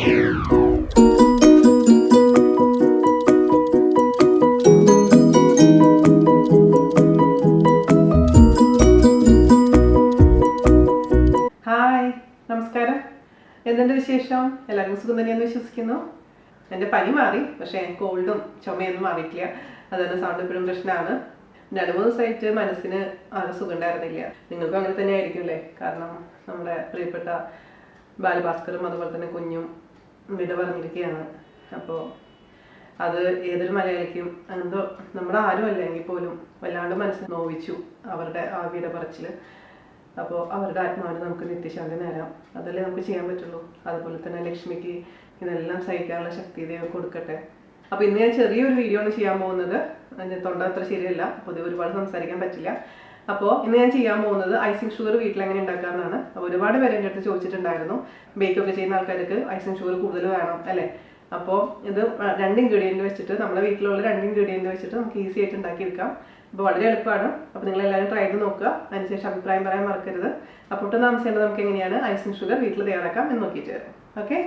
Hi, നമസ്കാരം. എന്തുണ്ട് വിശേഷം? എല്ലാവരും സുഖം തന്നെയെന്ന് വിശ്വസിക്കുന്നു. എൻ്റെ പനി മാറി, പക്ഷേ കോൾഡും ചുമയൊന്നും മാറിയിട്ടില്ല. അതുതന്നെ സൗണ്ട് എപ്പോഴും പ്രശ്നമാണ്. 2-3 ദിവസമായിട്ട് മനസ്സിന് ആകെ സുഖം ഉണ്ടായിരുന്നില്ല. നിങ്ങൾക്കും അങ്ങനെ തന്നെ ആയിരിക്കും അല്ലേ? കാരണം നമ്മുടെ പ്രിയപ്പെട്ട ബാലഭാസ്കറും അതുപോലെ തന്നെ കുഞ്ഞും വിട പറഞ്ഞിരിക്കുകയാണ്. അപ്പോൾ അത് ഏതൊരു മലയാളിക്കും എന്തോ നമ്മുടെ ആരും അല്ലെങ്കിൽ പോലും വല്ലാണ്ട് മനസ്സിൽ നോവിച്ചു അവരുടെ ആ വിട പറച്ചിൽ. അപ്പോൾ അവരുടെ ആത്മാവിന് നമുക്ക് നിത്യശാന്തി നേരാം. അതല്ലേ നമുക്ക് ചെയ്യാൻ പറ്റുള്ളൂ. അതുപോലെ തന്നെ ലക്ഷ്മിക്ക് ഇതെല്ലാം സഹിക്കാനുള്ള ശക്തി ദൈവം കൊടുക്കട്ടെ. അപ്പോൾ ഇന്ന് ഞാൻ ചെറിയൊരു വീഡിയോ ആണ് ചെയ്യാൻ പോകുന്നത്. എൻ്റെ തൊണ്ട അത്ര ശരിയല്ല, അപ്പോൾ ഒരുപാട് സംസാരിക്കാൻ പറ്റില്ല. അപ്പോൾ ഇന്ന് ഞാൻ ചെയ്യാൻ പോകുന്നത് ഐസിങ് ഷുഗർ വീട്ടിൽ എങ്ങനെ ഉണ്ടാക്കാമെന്നാണ്. അപ്പോൾ ഒരുപാട് പേര് എൻ്റെ അടുത്ത് ചോദിച്ചിട്ടുണ്ടായിരുന്നു, ബേക്കൊക്കെ ചെയ്യുന്ന ആൾക്കാർക്ക് ഐസിങ് ഷുഗർ കൂടുതൽ വേണം അല്ലേ. അപ്പോൾ ഇത് 2 ഇൻഗ്രീഡിയൻറ്റ് വെച്ചിട്ട്, നമ്മുടെ വീട്ടിലുള്ള 2 ഇൻഗ്രീഡിയൻറ്റ് വെച്ചിട്ട് നമുക്ക് ഈസി ആയിട്ട് ഉണ്ടാക്കിയെടുക്കാം. അപ്പോൾ വളരെ എളുപ്പമാണ്. അപ്പോൾ നിങ്ങളെല്ലാവരും ട്രൈ ചെയ്ത് നോക്കുക. അതിനുശേഷം അഭിപ്രായം പറയാൻ മറക്കരുത്. അപ്പോൾ ഒട്ടും താമസിക്കേണ്ടത് നമുക്ക് എങ്ങനെയാണ് ഐസിങ് ഷുഗർ വീട്ടിൽ തയ്യാറാക്കാം എന്ന് നോക്കിയിട്ട് വരാം. ഓക്കെ,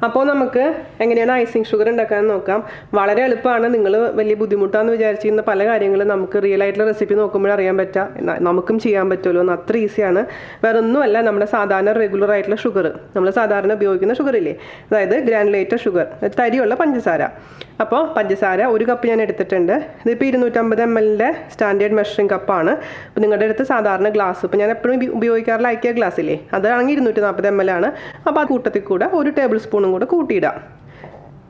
അപ്പോൾ നമുക്ക് എങ്ങനെയാണ് ഐസിങ് ഷുഗർ ഉണ്ടാക്കാമെന്ന് നോക്കാം. വളരെ എളുപ്പമാണ്. നിങ്ങൾ വലിയ ബുദ്ധിമുട്ടാണെന്ന് വിചാരിച്ചിരുന്ന പല കാര്യങ്ങളും നമുക്ക് റിയൽ ആയിട്ടുള്ള റെസിപ്പി നോക്കുമ്പോൾ അറിയാൻ പറ്റുക. നമുക്കും ചെയ്യാൻ പറ്റുമല്ലോ എന്ന്. അത്ര ഈസിയാണ്. വേറെ ഒന്നുമല്ല, നമ്മുടെ സാധാരണ റെഗുലർ ആയിട്ടുള്ള ഷുഗർ, നമ്മൾ സാധാരണ ഉപയോഗിക്കുന്ന ഷുഗർ ഇല്ലേ, അതായത് ഗ്രാനുലേറ്റഡ് ഷുഗർ, തരിയുള്ള പഞ്ചസാര. അപ്പോൾ പഞ്ചസാര 1 കപ്പ് ഞാൻ എടുത്തിട്ടുണ്ട്. ഇതിപ്പോൾ 250 ml സ്റ്റാൻഡേർഡ് മെഷറിംഗ് കപ്പാണ്. അപ്പോൾ നിങ്ങളുടെ അടുത്ത് സാധാരണ ഗ്ലാസ്, ഇപ്പോൾ ഞാൻ എപ്പോഴും ഉപയോഗിക്കാറുള്ള ഐക്കിയ ഗ്ലാസ് ഇല്ലേ, അതാണെങ്കിൽ 240 ml ആണ്. അപ്പോൾ ആ കൂട്ടത്തിൽ കൂടെ 1 ടേബിൾ സ്പൂണും കൂടെ കൂട്ടിയിടാം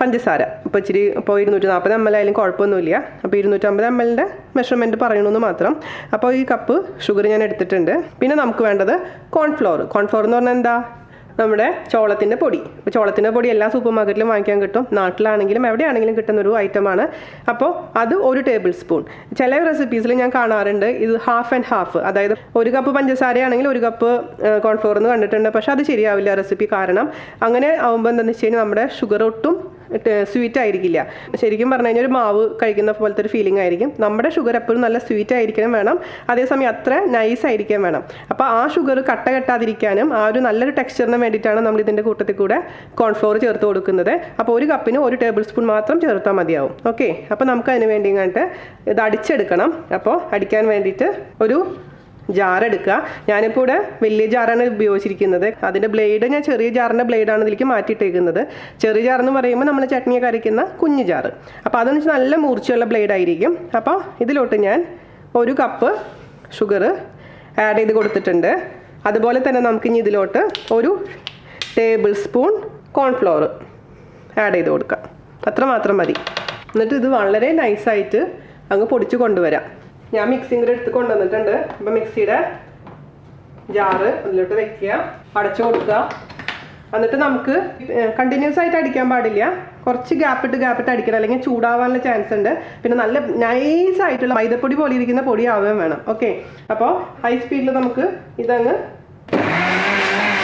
പഞ്ചസാര. ഇപ്പോൾ ഇച്ചിരി ഇപ്പോൾ 240 ml ആയാലും കുഴപ്പമൊന്നുമില്ല. അപ്പോൾ 250 ml മെഷർമെൻറ്റ് പറയണമെന്ന് മാത്രം. അപ്പോൾ ഈ കപ്പ് ഷുഗർ ഞാൻ എടുത്തിട്ടുണ്ട്. പിന്നെ നമുക്ക് വേണ്ടത് കോൺഫ്ലോർ. കോൺഫ്ലോർ എന്ന് പറഞ്ഞാൽ എന്താ? നമ്മുടെ ചോളത്തിൻ്റെ പൊടി. ഇപ്പോൾ ചോളത്തിൻ്റെ പൊടി എല്ലാ സൂപ്പർ മാർക്കറ്റിലും വാങ്ങിക്കാൻ കിട്ടും. നാട്ടിലാണെങ്കിലും എവിടെയാണെങ്കിലും കിട്ടുന്നൊരു ഐറ്റമാണ്. അപ്പോൾ അത് 1 ടേബിൾ സ്പൂൺ. ചില റെസിപ്പീസിൽ ഞാൻ കാണാറുണ്ട് ഇത് 1/2 അതായത് 1 കപ്പ് പഞ്ചസാരയാണെങ്കിൽ 1 കപ്പ് കോൺഫ്ലോർ എന്ന് കണ്ടിട്ടുണ്ട്. പക്ഷെ അത് ശരിയാവില്ല റെസിപ്പി. കാരണം അങ്ങനെ ആകുമ്പോൾ എന്താണെന്ന് വെച്ച് കഴിഞ്ഞാൽ നമ്മുടെ ഷുഗർ ഒട്ടും സ്വീറ്റ് ആയിരിക്കില്ല. ശരിക്കും പറഞ്ഞു കഴിഞ്ഞാൽ ഒരു മാവ് കഴിക്കുന്ന പോലത്തെ ഒരു ഫീലിംഗ് ആയിരിക്കും. നമ്മുടെ ഷുഗർ എപ്പോഴും നല്ല സ്വീറ്റ് ആയിരിക്കണം വേണം, അതേസമയം അത്ര നൈസ് ആയിരിക്കാൻ വേണം. അപ്പോൾ ആ ഷുഗർ കട്ട കെട്ടാതിരിക്കാനും ആ ഒരു നല്ലൊരു ടെക്സ്ചറിന് വേണ്ടിയിട്ടാണ് നമ്മൾ ഇതിൻ്റെ കൂട്ടത്തിൽ കൂടെ കോൺഫ്ലോർ ചേർത്ത് കൊടുക്കുന്നത്. അപ്പോൾ 1 കപ്പിന് 1 ടേബിൾ സ്പൂൺ മാത്രം ചേർത്താൽ മതിയാവും. ഓക്കെ, അപ്പോൾ നമുക്ക് അതിന് വേണ്ടി ഇങ്ങോട്ട് ഇത് അടിച്ചെടുക്കണം. അപ്പോൾ അടിക്കാൻ വേണ്ടിയിട്ട് ഒരു ജാറെടുക്കുക. ഞാനിപ്പോൾ ഇവിടെ വലിയ ജാറാണ് ഉപയോഗിച്ചിരിക്കുന്നത്. അതിൻ്റെ ബ്ലേഡ് ഞാൻ ചെറിയ ജാറിൻ്റെ ബ്ലേഡാണ് ഇതിലേക്ക് മാറ്റിയിട്ടേക്കുന്നത്. ചെറിയ ജാറെന്ന് പറയുമ്പോൾ നമ്മൾ ചട്നിയൊക്കെ അരയ്ക്കുന്ന കുഞ്ഞു ജാറ്. അപ്പോൾ അതെന്ന് വെച്ചാൽ നല്ല മൂർച്ചയുള്ള ബ്ലേഡായിരിക്കും. അപ്പോൾ ഇതിലോട്ട് ഞാൻ 1 കപ്പ് ഷുഗർ ആഡ് ചെയ്ത് കൊടുത്തിട്ടുണ്ട്. അതുപോലെ തന്നെ നമുക്കിനി ഇതിലോട്ട് 1 ടേബിൾ സ്പൂൺ കോൺഫ്ലോർ ആഡ് ചെയ്ത് കൊടുക്കാം. അത്രമാത്രം മതി. എന്നിട്ട് ഇത് വളരെ നൈസായിട്ട് അങ്ങ് പൊടിച്ച് കൊണ്ടുവരാം. ഞാൻ മിക്സിയും കൂടെ എടുത്ത് കൊണ്ടുവന്നിട്ടുണ്ട്. അപ്പോൾ മിക്സിയുടെ ജാറ് അതിലോട്ട് വെക്കുക, അടച്ചു കൊടുക്കുക. എന്നിട്ട് നമുക്ക് കണ്ടിന്യൂസ് ആയിട്ട് അടിക്കാൻ പാടില്ല, കുറച്ച് ഗ്യാപ്പിട്ട് അടിക്കണം, അല്ലെങ്കിൽ ചൂടാവാനുള്ള ചാൻസ് ഉണ്ട്. പിന്നെ നല്ല നൈസായിട്ടുള്ള മൈദപ്പൊടി പോലെ ഇരിക്കുന്ന പൊടി ആവുകയും വേണം. ഓക്കെ, അപ്പോൾ ഹൈ സ്പീഡിൽ നമുക്ക് ഇതങ്ങ്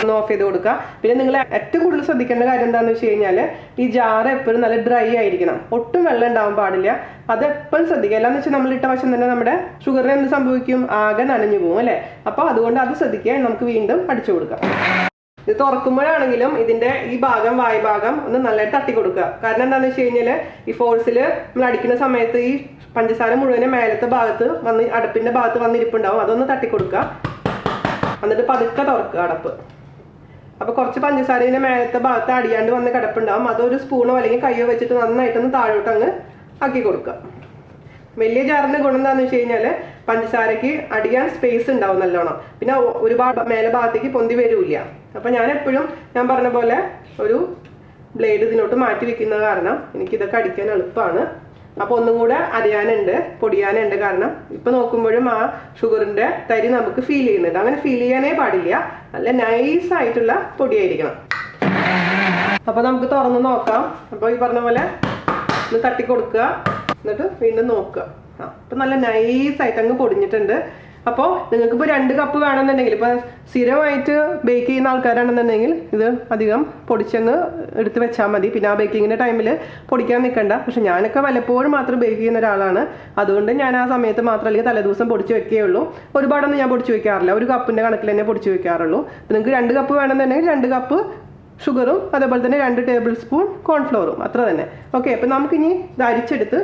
ഒന്ന് ഓഫ് ചെയ്ത് കൊടുക്കുക. പിന്നെ നിങ്ങൾ ഏറ്റവും കൂടുതൽ ശ്രദ്ധിക്കേണ്ട കാര്യം എന്താണെന്ന് വെച്ച് കഴിഞ്ഞാൽ ഈ ജാറ് എപ്പോഴും നല്ല ഡ്രൈ ആയിരിക്കണം. ഒട്ടും വെള്ളം ഉണ്ടാവാൻ പാടില്ല. അത് എപ്പോഴും ശ്രദ്ധിക്കുക. എല്ലാന്ന് വെച്ചാൽ നമ്മൾ ഇട്ട വശം തന്നെ നമ്മുടെ ഷുഗറിന് എന്ത് സംഭവിക്കും? ആകെ നനഞ്ഞു പോകും അല്ലേ. അപ്പോൾ അതുകൊണ്ട് അത് ശ്രദ്ധിക്കുക. നമുക്ക് വീണ്ടും അടിച്ചു കൊടുക്കാം. ഇത് തുറക്കുമ്പോഴാണെങ്കിലും ഇതിൻ്റെ ഈ ഭാഗം, വായ്ഭാഗം ഒന്ന് നല്ലതായിട്ട് തട്ടി കൊടുക്കുക. കാരണം എന്താണെന്ന് വെച്ച് കഴിഞ്ഞാൽ ഈ ഫോഴ്സിൽ നമ്മൾ അടിക്കുന്ന സമയത്ത് ഈ പഞ്ചസാര മുഴുവനും മേലത്തെ ഭാഗത്ത് വന്ന് അടപ്പിൻ്റെ ഭാഗത്ത് വന്നിരിപ്പുണ്ടാവും. അതൊന്ന് തട്ടിക്കൊടുക്കുക. എന്നിട്ട് പതുക്കെ തുറക്കുക അടപ്പ്. അപ്പോൾ കുറച്ച് പഞ്ചസാരയുടെ മേലത്തെ ഭാഗത്ത് അടിയാണ്ട് വന്ന് കിടപ്പുണ്ടാവും. അതൊരു സ്പൂണോ അല്ലെങ്കിൽ കയ്യോ വെച്ചിട്ട് നന്നായിട്ടൊന്ന് താഴോട്ട് അങ്ങ് ആക്കി കൊടുക്കുക. വലിയ ജാറിൻ്റെ ഗുണം എന്താണെന്ന് വെച്ച് കഴിഞ്ഞാൽ പഞ്ചസാരയ്ക്ക് അടിയാൻ സ്പേസ് ഉണ്ടാവും നല്ലോണം. പിന്നെ ഒരുപാട് മേലെ ഭാഗത്തേക്ക് പൊന്തി വരില്ല. അപ്പോൾ ഞാൻ എപ്പോഴും ഞാൻ പറഞ്ഞ പോലെ ഒരു ബ്ലേഡ് ഇതിനോട്ട് മാറ്റി വെക്കുന്ന കാരണം എനിക്കിതൊക്കെ അടിക്കാൻ എളുപ്പമാണ്. അപ്പോൾ ഒന്നും കൂടെ അരിയാനുണ്ട്, പൊടിയാനുണ്ട്. കാരണം ഇപ്പോൾ നോക്കുമ്പോഴും ആ ഷുഗറിൻ്റെ തരി നമുക്ക് ഫീൽ ചെയ്യുന്നുണ്ട്. അങ്ങനെ ഫീൽ ചെയ്യാനേ പാടില്ല. നല്ല നൈസായിട്ടുള്ള പൊടിയായിരിക്കണം. അപ്പോൾ നമുക്ക് തുറന്ന് നോക്കാം. അപ്പോൾ ഈ പറഞ്ഞ പോലെ ഒന്ന് തട്ടി കൊടുക്കുക, എന്നിട്ട് വീണ്ടും നോക്കുക. അപ്പോൾ നല്ല നൈസായിട്ട് അങ്ങ് പൊടിഞ്ഞിട്ടുണ്ട്. അപ്പോൾ നിങ്ങൾക്കിപ്പോൾ 2 കപ്പ് വേണമെന്നുണ്ടെങ്കിൽ, ഇപ്പോൾ സ്ഥിരമായിട്ട് ബേക്ക് ചെയ്യുന്ന ആൾക്കാരാണെന്നുണ്ടെങ്കിൽ ഇത് അധികം പൊടിച്ചങ്ങ് എടുത്ത് വെച്ചാൽ മതി. പിന്നെ ആ ബേക്കിങ്ങിൻ്റെ ടൈമിൽ പൊടിക്കാൻ നിൽക്കണ്ട. പക്ഷെ ഞാനൊക്കെ വല്ലപ്പോഴും മാത്രം ബേക്ക് ചെയ്യുന്ന ഒരാളാണ്. അതുകൊണ്ട് ഞാൻ ആ സമയത്ത് മാത്രം, അല്ലെങ്കിൽ തലേദിവസം പൊടിച്ച് വെക്കുകയുള്ളൂ. ഒരുപാടൊന്നും ഞാൻ പൊടിച്ച് വെക്കാറില്ല. 1 കപ്പിൻ്റെ കണക്കിൽ തന്നെ പൊടിച്ച് വെക്കാറുള്ളൂ. നിങ്ങൾക്ക് 2 കപ്പ് വേണമെന്നുണ്ടെങ്കിൽ 2 കപ്പ് ഷുഗറും അതേപോലെ തന്നെ 2 ടേബിൾ സ്പൂൺ കോൺഫ്ലോറും, അത്ര തന്നെ. ഓക്കെ, അപ്പോൾ നമുക്കിനി ഇത് അരിച്ചെടുത്ത്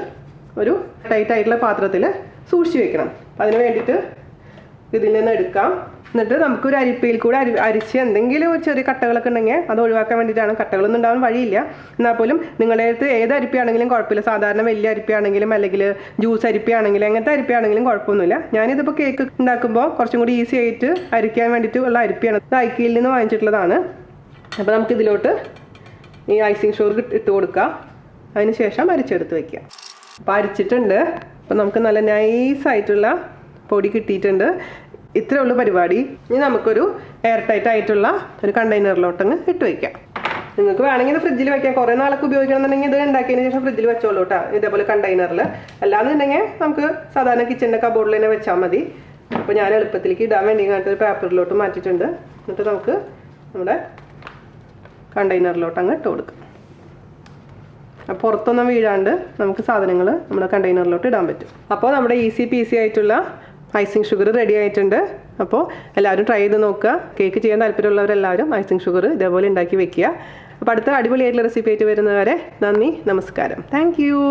ഒരു ടൈറ്റ് ആയിട്ടുള്ള പാത്രത്തിൽ സൂക്ഷിച്ച് വെക്കണം. അതിന് വേണ്ടിയിട്ട് ഇതിൽ നിന്ന് എടുക്കാം. എന്നിട്ട് നമുക്കൊരു അരിപ്പയിൽ കൂടെ അരിച്ച് എന്തെങ്കിലും ഒരു ചെറിയ കട്ടകളൊക്കെ ഉണ്ടെങ്കിൽ അത് ഒഴിവാക്കാൻ വേണ്ടിയിട്ടാണ്. കട്ടകളൊന്നും ഉണ്ടാവാൻ വഴിയില്ല. എന്നാൽ പോലും നിങ്ങളുടെ അടുത്ത് ഏത് അരിപ്പയാണെങ്കിലും കുഴപ്പമില്ല. സാധാരണ വലിയ അരിപ്പയാണെങ്കിലും അല്ലെങ്കിൽ ജ്യൂസ് അരിപ്പയാണെങ്കിലും എങ്ങനത്തെ അരിപ്പയാണെങ്കിലും കുഴപ്പമൊന്നുമില്ല. ഞാനിതിപ്പോൾ കേക്ക് ഉണ്ടാക്കുമ്പോൾ കുറച്ചും കൂടി ഈസി ആയിട്ട് അരിക്കാൻ വേണ്ടിയിട്ട് ഉള്ള അരിപ്പയാണ്. ഇത് ഐക്കിയിൽ നിന്ന് വാങ്ങിച്ചിട്ടുള്ളതാണ്. അപ്പോൾ നമുക്കിതിലോട്ട് ഈ ഐസിങ് ഷുഗർ ഇട്ട് കൊടുക്കാം. അതിന് ശേഷം അരിച്ചെടുത്ത് വയ്ക്കുക. അപ്പോൾ അരിച്ചിട്ടുണ്ട്. അപ്പോൾ നമുക്ക് നല്ല നൈസായിട്ടുള്ള പൊടി കിട്ടിയിട്ടുണ്ട്. ഇത്രേ ഉള്ളൂ പരിപാടി. ഇനി നമുക്കൊരു എയർ ടൈറ്റ് ആയിട്ടുള്ള ഒരു കണ്ടെയ്നറിലോട്ടങ്ങ് ഇട്ട് വയ്ക്കാം. നിങ്ങൾക്ക് വേണമെങ്കിൽ ഫ്രിഡ്ജിൽ വയ്ക്കാം. കുറേ നാളൊക്കെ ഉപയോഗിക്കണമെന്നുണ്ടെങ്കിൽ ഇത് ഉണ്ടാക്കിയതിന് ശേഷം ഫ്രിഡ്ജിൽ വെച്ചോളൂ കേട്ടോ, ഇതേപോലെ കണ്ടെയ്നറിൽ. അല്ലാന്നുണ്ടെങ്കിൽ നമുക്ക് സാധാരണ കിച്ചണിൻ്റെ കബോർഡിൽ തന്നെ വെച്ചാൽ മതി. അപ്പോൾ ഞാൻ എളുപ്പത്തിലേക്ക് ഇടാൻ വേണ്ടി ഇങ്ങനത്തെ ഒരു പേപ്പറിലോട്ട് മാറ്റിയിട്ടുണ്ട്. എന്നിട്ട് നമുക്ക് നമ്മുടെ കണ്ടെയ്നറിലോട്ട് അങ്ങ് ഇട്ട് കൊടുക്കാം. അപ്പോൾ പുറത്തൊന്നും വീഴാണ്ട് നമുക്ക് സാധനങ്ങൾ നമ്മുടെ കണ്ടെയ്നറിലോട്ട് ഇടാൻ പറ്റും. അപ്പോൾ നമ്മുടെ ഈസി പീസി ആയിട്ടുള്ള ഐസിങ് ഷുഗർ റെഡി ആയിട്ടുണ്ട്. അപ്പോൾ എല്ലാവരും ട്രൈ ചെയ്ത് നോക്കുക. കേക്ക് ചെയ്യാൻ താല്പര്യമുള്ളവരെല്ലാവരും ഐസിങ് ഷുഗർ ഇതേപോലെ ഉണ്ടാക്കി വെക്കുക. അപ്പോൾ അടുത്ത അടിപൊളിയായിട്ടുള്ള റെസിപ്പി ആയിട്ട് വരുന്നവരെ നന്ദി, നമസ്കാരം. Thank you.